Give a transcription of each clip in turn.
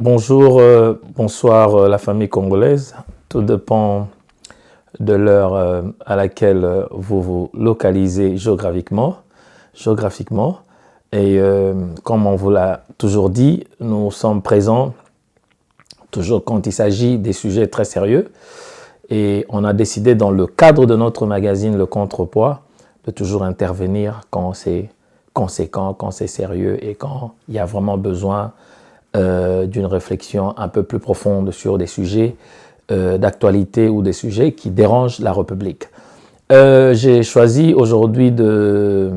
Bonjour, bonsoir la famille congolaise. Tout dépend de l'heure à laquelle vous vous localisez géographiquement. Et comme on vous l'a toujours dit, nous sommes présents toujours quand il s'agit des sujets très sérieux. Et on a décidé dans le cadre de notre magazine Le Contrepoids de toujours intervenir quand c'est conséquent, quand c'est sérieux et quand il y a vraiment besoin d'une réflexion un peu plus profonde sur des sujets d'actualité ou des sujets qui dérangent la République. J'ai choisi aujourd'hui de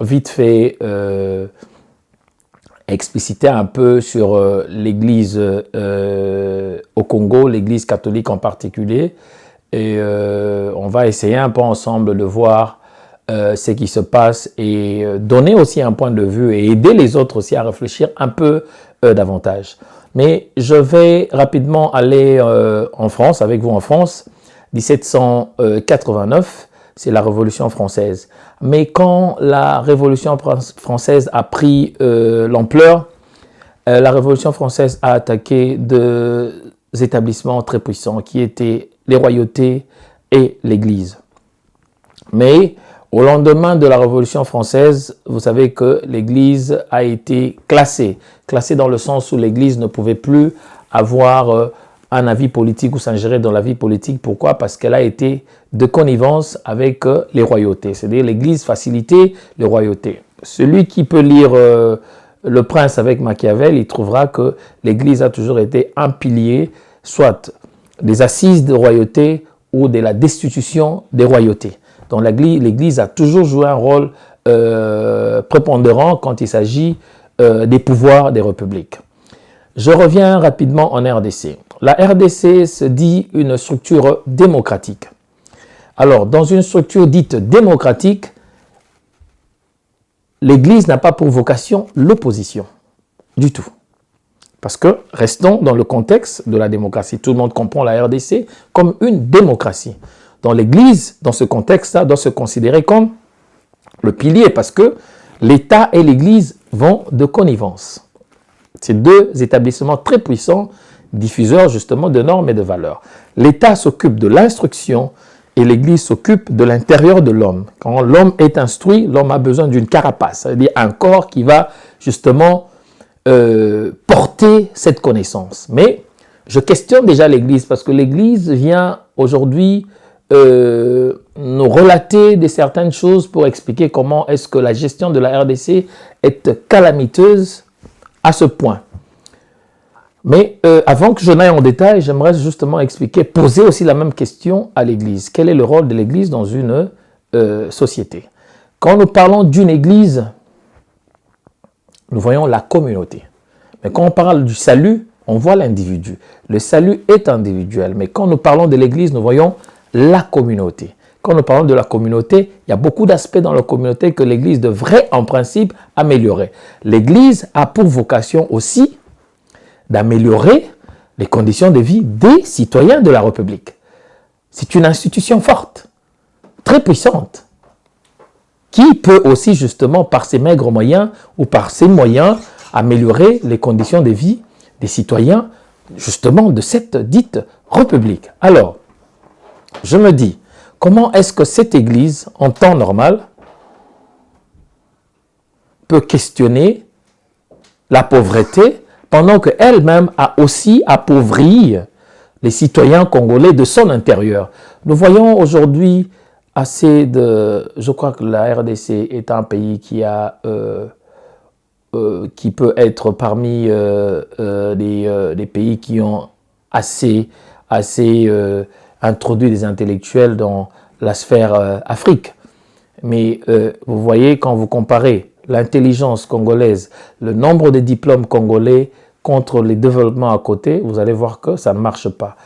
vite fait expliciter un peu sur l'Église au Congo, l'Église catholique en particulier, et on va essayer un peu ensemble de voir ce qui se passe et donner aussi un point de vue et aider les autres aussi à réfléchir un peu davantage. Mais je vais rapidement aller en France, avec vous en France. 1789, c'est la Révolution française. Mais quand la Révolution française a pris l'ampleur, la Révolution française a attaqué deux établissements très puissants qui étaient les royautés et l'Église. Mais au lendemain de la Révolution française, vous savez que l'Église a été classée dans le sens où l'Église ne pouvait plus avoir un avis politique ou s'ingérer dans la vie politique. Pourquoi? Parce qu'elle a été de connivence avec les royautés. C'est-à-dire l'Église facilitait les royautés. Celui qui peut lire Le Prince avec Machiavel, il trouvera que l'Église a toujours été un pilier, soit des assises de royauté ou de la destitution des royautés. Donc l'Église a toujours joué un rôle prépondérant quand il s'agit des pouvoirs des républiques. Je reviens rapidement en RDC. La RDC se dit une structure démocratique. Alors, dans une structure dite démocratique, l'Église n'a pas pour vocation l'opposition, du tout. Parce que, restons dans le contexte de la démocratie. Tout le monde comprend la RDC comme une démocratie. Dans l'Église, dans ce contexte-là, doit se considérer comme le pilier parce que l'État et l'Église vont de connivence. C'est deux établissements très puissants, diffuseurs justement de normes et de valeurs. L'État s'occupe de l'instruction et l'Église s'occupe de l'intérieur de l'homme. Quand l'homme est instruit, l'homme a besoin d'une carapace, c'est-à-dire un corps qui va justement porter cette connaissance. Mais je questionne déjà l'Église parce que l'Église vient aujourd'hui nous relater de certaines choses pour expliquer comment est-ce que la gestion de la RDC est calamiteuse à ce point. Mais avant que je n'aille en détail, j'aimerais justement expliquer, poser aussi la même question à l'Église. Quel est le rôle de l'Église dans une société? Quand nous parlons d'une Église, nous voyons la communauté. Mais quand on parle du salut, on voit l'individu. Le salut est individuel. Mais quand nous parlons de l'Église, nous voyons la communauté. Quand nous parlons de la communauté, il y a beaucoup d'aspects dans la communauté que l'Église devrait en principe améliorer. L'Église a pour vocation aussi d'améliorer les conditions de vie des citoyens de la République. C'est une institution forte, très puissante, qui peut aussi justement par ses maigres moyens ou par ses moyens améliorer les conditions de vie des citoyens justement de cette dite République. Alors, je me dis, comment est-ce que cette Église, en temps normal, peut questionner la pauvreté pendant qu'elle-même a aussi appauvri les citoyens congolais de son intérieur? Nous voyons aujourd'hui assez de... Je crois que la RDC est un pays qui peut être parmi des pays qui ont assez introduit des intellectuels dans la sphère Afrique. Mais vous voyez, quand vous comparez l'intelligence congolaise, le nombre de diplômes congolais contre les développements à côté, vous allez voir que ça ne marche pas.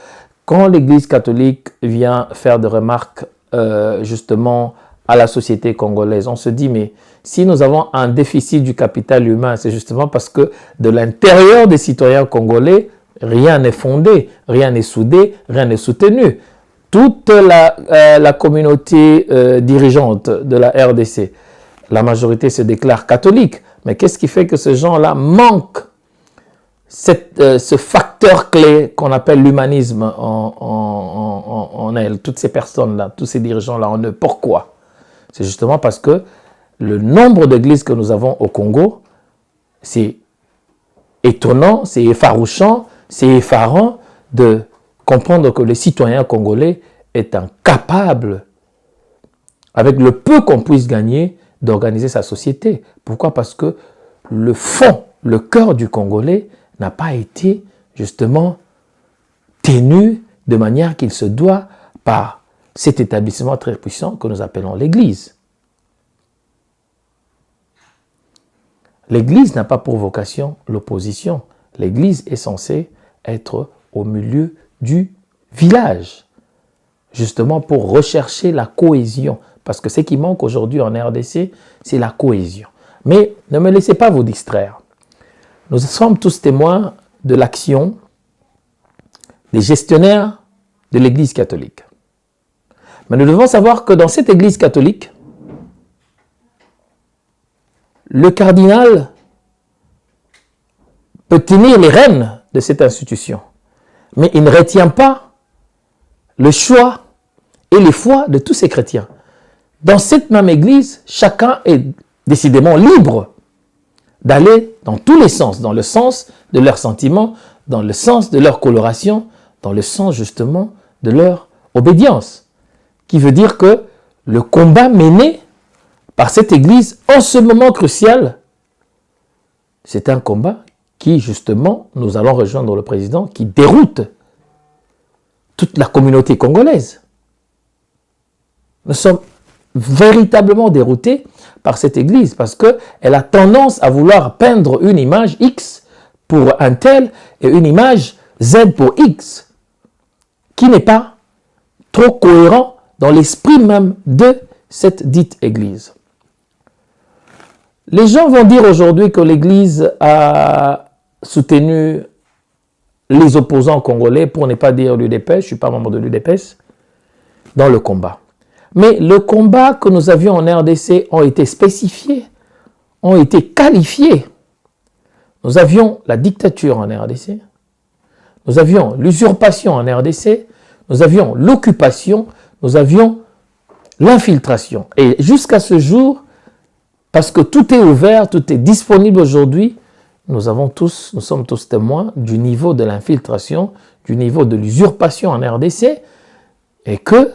Quand l'Église catholique vient faire des remarques justement à la société congolaise, on se dit, mais si nous avons un déficit du capital humain, c'est justement parce que de l'intérieur des citoyens congolais, rien n'est fondé, rien n'est soudé, rien n'est soutenu. Toute la communauté dirigeante de la RDC, la majorité se déclare catholique. Mais qu'est-ce qui fait que ces gens-là manquent ce facteur clé qu'on appelle l'humanisme en elle, toutes ces personnes-là, tous ces dirigeants-là en eux. Pourquoi? C'est justement parce que le nombre d'églises que nous avons au Congo, c'est étonnant, c'est effarouchant, c'est effarant de comprendre que le citoyen congolais est incapable, avec le peu qu'on puisse gagner, d'organiser sa société. Pourquoi? Parce que le fond, le cœur du Congolais n'a pas été justement tenu de manière qu'il se doit par cet établissement très puissant que nous appelons l'Église. L'Église n'a pas pour vocation l'opposition. L'Église est censée être au milieu du village, justement pour rechercher la cohésion. Parce que ce qui manque aujourd'hui en RDC, c'est la cohésion. Mais ne me laissez pas vous distraire. Nous sommes tous témoins de l'action des gestionnaires de l'Église catholique. Mais nous devons savoir que dans cette Église catholique, le cardinal peut tenir les rênes de cette institution, mais il ne retient pas le choix et les foi de tous ces chrétiens. Dans cette même Église, chacun est décidément libre d'aller dans tous les sens, dans le sens de leurs sentiments, dans le sens de leur coloration, dans le sens justement de leur obédience. Qui veut dire que le combat mené par cette Église en ce moment crucial, c'est un combat qui justement, nous allons rejoindre le président, qui déroute toute la communauté congolaise. Nous sommes véritablement déroutés par cette Église parce qu'elle a tendance à vouloir peindre une image X pour un tel et une image Z pour X qui n'est pas trop cohérent dans l'esprit même de cette dite Église. Les gens vont dire aujourd'hui que l'Église a soutenu les opposants congolais, pour ne pas dire l'UDPS, je ne suis pas membre de l'UDPS, dans le combat. Mais le combat que nous avions en RDC ont été spécifiés, ont été qualifiés. Nous avions la dictature en RDC, nous avions l'usurpation en RDC, nous avions l'occupation, nous avions l'infiltration. Et jusqu'à ce jour, parce que tout est ouvert, tout est disponible aujourd'hui, nous sommes tous témoins du niveau de l'infiltration, du niveau de l'usurpation en RDC, et qu'il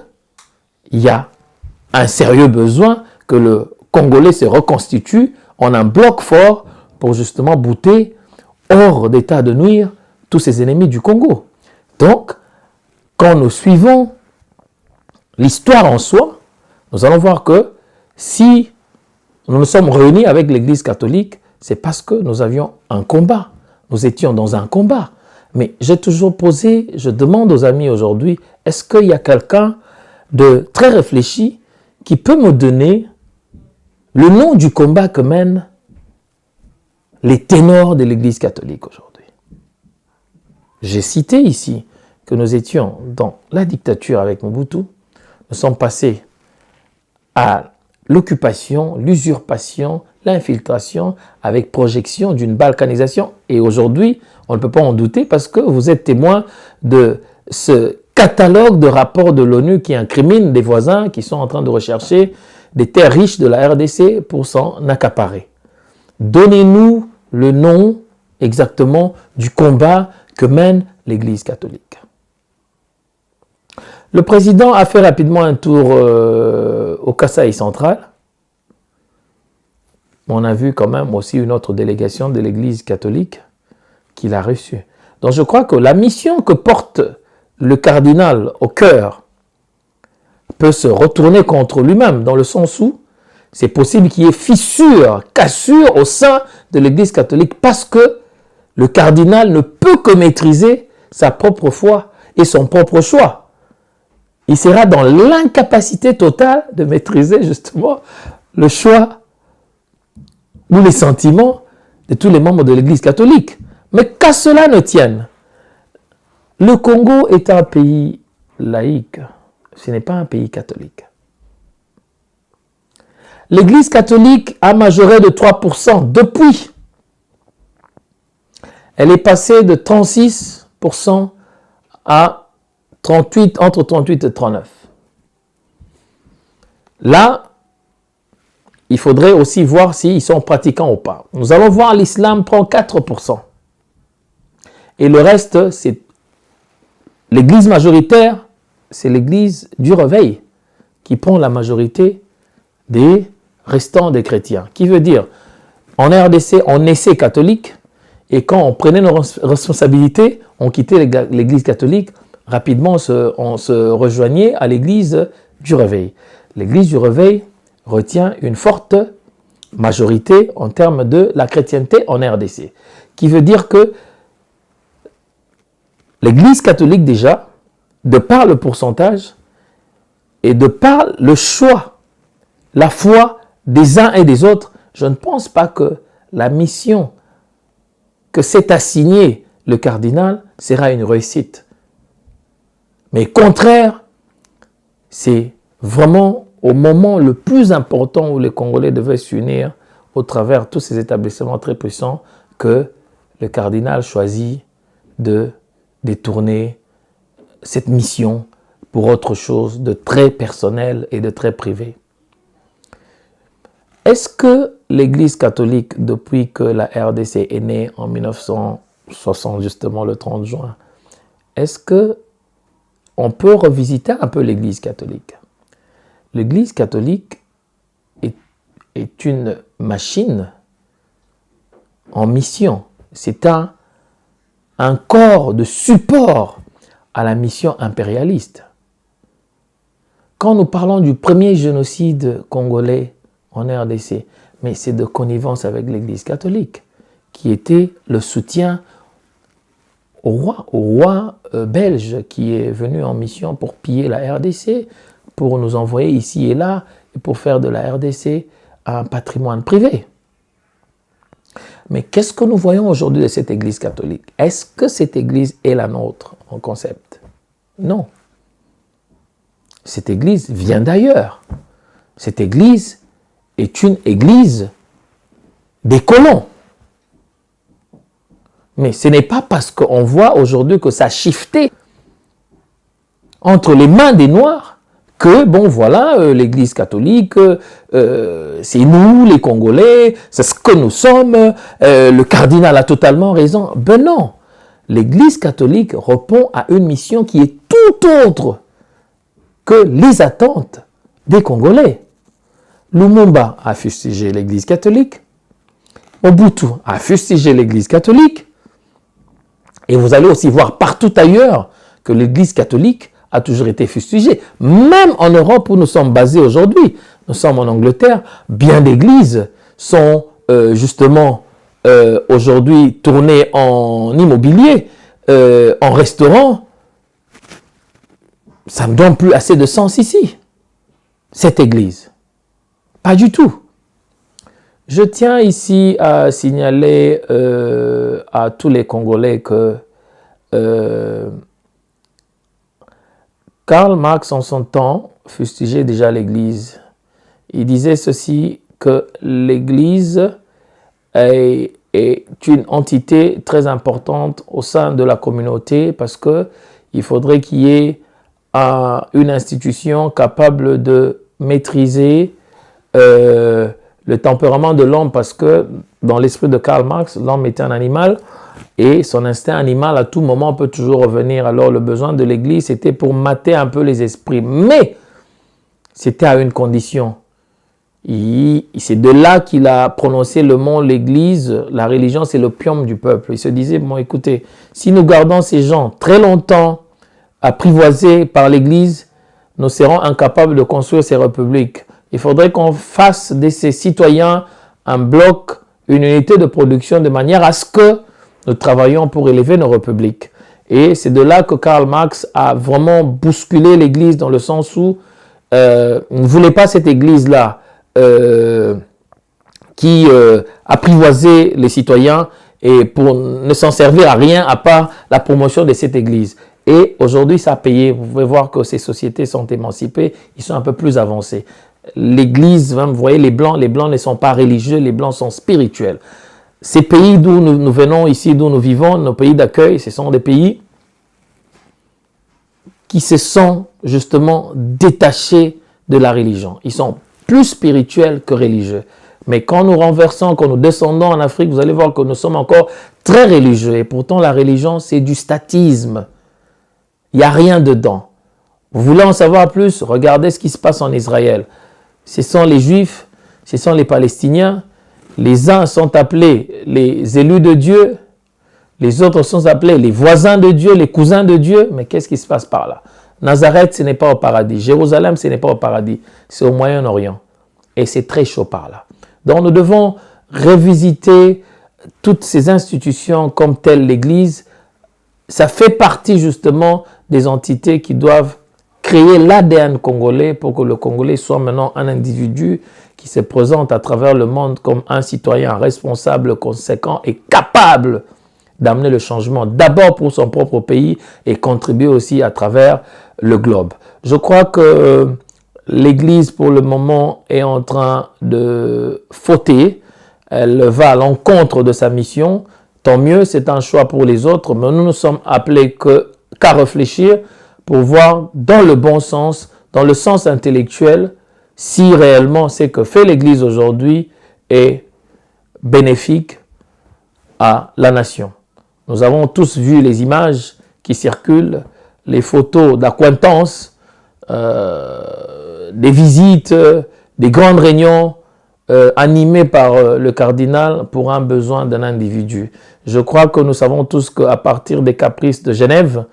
y a un sérieux besoin que le Congolais se reconstitue en un bloc fort pour justement bouter hors d'état de nuire tous ses ennemis du Congo. Donc, quand nous suivons l'histoire en soi, nous allons voir que si nous nous sommes réunis avec l'Église catholique, c'est parce que nous avions un combat. Nous étions dans un combat. Mais j'ai toujours posé, je demande aux amis aujourd'hui, est-ce qu'il y a quelqu'un de très réfléchi qui peut me donner le nom du combat que mènent les ténors de l'Église catholique aujourd'hui? J'ai cité ici que nous étions dans la dictature avec Mobutu. Nous sommes passés à l'occupation, l'usurpation, l'infiltration avec projection d'une balkanisation. Et aujourd'hui, on ne peut pas en douter parce que vous êtes témoin de ce catalogue de rapports de l'ONU qui incrimine des voisins qui sont en train de rechercher des terres riches de la RDC pour s'en accaparer. Donnez-nous le nom exactement du combat que mène l'Église catholique. Le président a fait rapidement un tour au Kasaï central. On a vu quand même aussi une autre délégation de l'Église catholique qu'il a reçue. Donc je crois que la mission que porte le cardinal au cœur peut se retourner contre lui-même, dans le sens où c'est possible qu'il y ait fissure, cassure au sein de l'Église catholique parce que le cardinal ne peut que maîtriser sa propre foi et son propre choix. Il sera dans l'incapacité totale de maîtriser justement le choix ou les sentiments de tous les membres de l'Église catholique. Mais qu'à cela ne tienne, le Congo est un pays laïque, ce n'est pas un pays catholique. L'Église catholique a majoré de 3% depuis. elle est passée de 36% à 38, entre 38 et 39. Là, il faudrait aussi voir s'ils sont pratiquants ou pas. Nous allons voir l'islam prend 4%. Et le reste, c'est l'église majoritaire, c'est l'église du réveil qui prend la majorité des restants des chrétiens. Qui veut dire, en RDC, on naissait catholique et quand on prenait nos responsabilités, on quittait l'église catholique, rapidement on se rejoignait à l'église du réveil. L'église du réveil retient une forte majorité en termes de la chrétienté en RDC. Qui veut dire que l'église catholique déjà, de par le pourcentage et de par le choix, la foi des uns et des autres, je ne pense pas que la mission que s'est assignée le cardinal sera une réussite. Mais contraire, c'est vraiment au moment le plus important où les Congolais devaient s'unir au travers de tous ces établissements très puissants que le cardinal choisit de détourner cette mission pour autre chose de très personnel et de très privé. Est-ce que l'Église catholique, depuis que la RDC est née en 1960, justement le 30 juin, est-ce que on peut revisiter un peu l'Église catholique? L'Église catholique est une machine en mission. C'est un corps de support à la mission impérialiste. Quand nous parlons du premier génocide congolais en RDC, mais c'est de connivence avec l'Église catholique, qui était le soutien au roi belge qui est venu en mission pour piller la RDC, pour nous envoyer ici et là, et pour faire de la RDC un patrimoine privé. Mais qu'est-ce que nous voyons aujourd'hui de cette Église catholique? Est-ce que cette Église est la nôtre en concept? Non. Cette Église vient d'ailleurs. Cette Église est une Église des colons. Mais ce n'est pas parce qu'on voit aujourd'hui que ça a shifté entre les mains des Noirs que, bon, voilà, l'Église catholique, c'est nous, les Congolais, c'est ce que nous sommes, le cardinal a totalement raison. Ben non, l'Église catholique répond à une mission qui est tout autre que les attentes des Congolais. Lumumba a fustigé l'Église catholique, Mobutu a fustigé l'Église catholique, et vous allez aussi voir partout ailleurs que l'Église catholique a toujours été fustigée. Même en Europe où nous sommes basés aujourd'hui, nous sommes en Angleterre, bien d'églises sont justement aujourd'hui tournées en immobilier, en restaurant. Ça ne donne plus assez de sens ici, cette église. Pas du tout. Je tiens ici à signaler à tous les Congolais que Karl Marx, en son temps, fustigeait déjà l'Église. Il disait ceci, que l'Église est une entité très importante au sein de la communauté parce qu'il faudrait qu'il y ait une institution capable de maîtriser le tempérament de l'homme parce que dans l'esprit de Karl Marx, l'homme est un animal et son instinct animal à tout moment peut toujours revenir. Alors le besoin de l'Église, c'était pour mater un peu les esprits. Mais c'était à une condition. C'est de là qu'il a prononcé le mot l'Église, la religion, c'est l'opium du peuple. Il se disait, bon écoutez, si nous gardons ces gens très longtemps apprivoisés par l'Église, nous serons incapables de construire ces républiques. Il faudrait qu'on fasse de ces citoyens un bloc, une unité de production de manière à ce que nous travaillions pour élever nos républiques. Et c'est de là que Karl Marx a vraiment bousculé l'Église dans le sens où il ne voulait pas cette Église-là qui apprivoisait les citoyens et pour ne s'en servir à rien à part la promotion de cette Église. Et aujourd'hui, ça a payé. Vous pouvez voir que ces sociétés sont émancipées, ils sont un peu plus avancés. L'Église, vous voyez, les Blancs ne sont pas religieux, les Blancs sont spirituels. ces pays d'où nous venons, ici d'où nous vivons, nos pays d'accueil, ce sont des pays qui se sont justement détachés de la religion. Ils sont plus spirituels que religieux. Mais quand nous renversons, quand nous descendons en Afrique, vous allez voir que nous sommes encore très religieux. Et pourtant, la religion, c'est du statisme. Il n'y a rien dedans. Vous voulez en savoir plus? Regardez ce qui se passe en Israël. Ce sont les Juifs, ce sont les Palestiniens. Les uns sont appelés les élus de Dieu. Les autres sont appelés les voisins de Dieu, les cousins de Dieu. Mais qu'est-ce qui se passe par là? Nazareth, ce n'est pas au paradis. Jérusalem, ce n'est pas au paradis. C'est au Moyen-Orient. Et c'est très chaud par là. Donc nous devons revisiter toutes ces institutions comme telle l'Église. Ça fait partie justement des entités qui doivent créer l'ADN congolais pour que le Congolais soit maintenant un individu qui se présente à travers le monde comme un citoyen responsable, conséquent et capable d'amener le changement d'abord pour son propre pays et contribuer aussi à travers le globe. Je crois que l'Église, pour le moment, est en train de fauter. Elle va à l'encontre de sa mission. Tant mieux, c'est un choix pour les autres, mais nous ne sommes appelés qu'à réfléchir pour voir dans le bon sens, dans le sens intellectuel, si réellement ce que fait l'Église aujourd'hui est bénéfique à la nation. Nous avons tous vu les images qui circulent, les photos d'acquaintances, des visites, des grandes réunions animées par le cardinal pour un besoin d'un individu. Je crois que nous savons tous qu'à partir des caprices de Genève,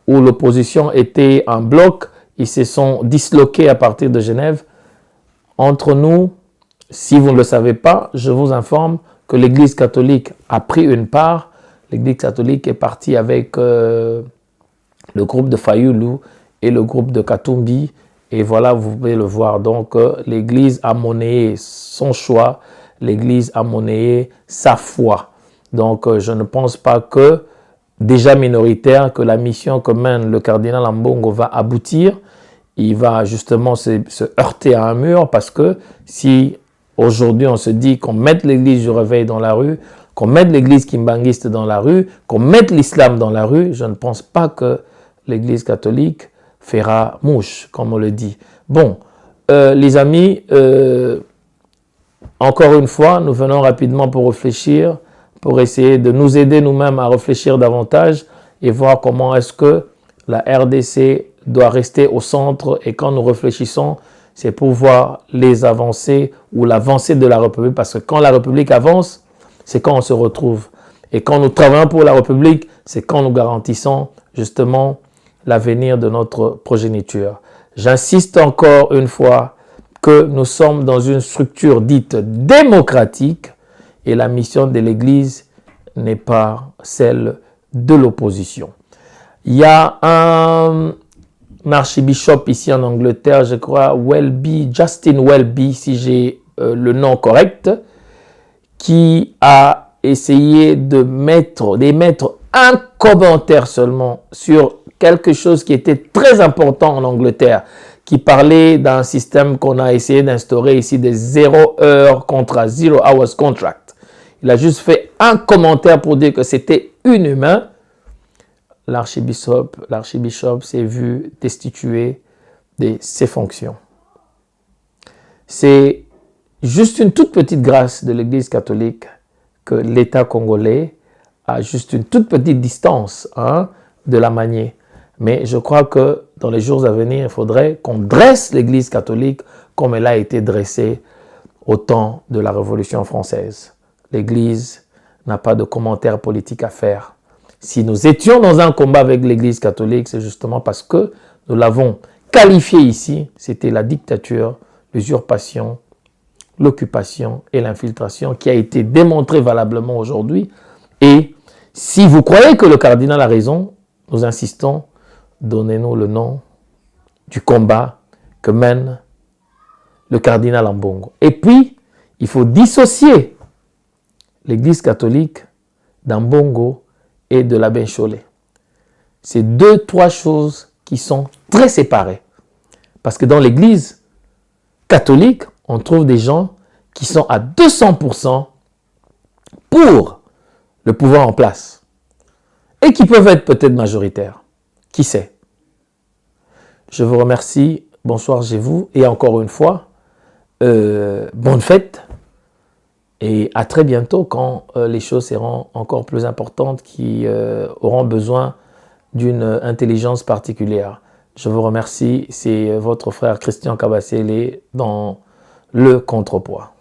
où l'opposition était en bloc, ils se sont disloqués à partir de Genève. Entre nous, si vous ne le savez pas, je vous informe que l'Église catholique a pris une part. L'Église catholique est partie avec le groupe de Fayulu et le groupe de Katumbi. Et voilà, vous pouvez le voir. Donc, l'Église a monnayé son choix. L'Église a monnayé sa foi. Donc, je ne pense pas que, déjà minoritaire, que la mission que mène le cardinal Ambongo va aboutir. Il va justement se heurter à un mur parce que si aujourd'hui on se dit qu'on mette l'Église du réveil dans la rue, qu'on mette l'Église kimbanguiste dans la rue, qu'on mette l'islam dans la rue, je ne pense pas que l'Église catholique fera mouche, comme on le dit. Bon, les amis, encore une fois, nous venons rapidement pour réfléchir, pour essayer de nous aider nous-mêmes à réfléchir davantage et voir comment est-ce que la RDC doit rester au centre. Et quand nous réfléchissons, c'est pour voir les avancées ou l'avancée de la République. Parce que quand la République avance, c'est quand on se retrouve. Et quand nous travaillons pour la République, c'est quand nous garantissons justement l'avenir de notre progéniture. J'insiste encore une fois que nous sommes dans une structure dite démocratique et la mission de l'Église n'est pas celle de l'opposition. Il y a un archibishop ici en Angleterre, je crois, Justin Welby, si j'ai le nom correct, qui a essayé d'émettre un commentaire seulement sur quelque chose qui était très important en Angleterre, qui parlait d'un système qu'on a essayé d'instaurer ici, des 0 heures contrat, 0 hours contract. Il a juste fait un commentaire pour dire que c'était inhumain. L'archibishop s'est vu destitué de ses fonctions. C'est juste une toute petite grâce de l'Église catholique que l'État congolais a juste une toute petite distance de la manier. Mais je crois que dans les jours à venir, il faudrait qu'on dresse l'Église catholique comme elle a été dressée au temps de la Révolution française. L'Église n'a pas de commentaires politiques à faire. Si nous étions dans un combat avec l'Église catholique, c'est justement parce que nous l'avons qualifié ici. C'était la dictature, l'usurpation, l'occupation et l'infiltration qui a été démontrée valablement aujourd'hui. Et si vous croyez que le cardinal a raison, nous insistons, donnez-nous le nom du combat que mène le cardinal Ambongo. Et puis, il faut dissocier l'Église catholique d'Ambongo et de l'abbé Cholet. C'est 2-3 choses qui sont très séparées. Parce que dans l'Église catholique, on trouve des gens qui sont à 200% pour le pouvoir en place et qui peuvent être peut-être majoritaires. Qui sait? Je vous remercie. Bonsoir chez vous. Et encore une fois, bonne fête. Et à très bientôt quand les choses seront encore plus importantes, qui auront besoin d'une intelligence particulière. Je vous remercie. C'est votre frère Christian Kabasele dans le contrepoids.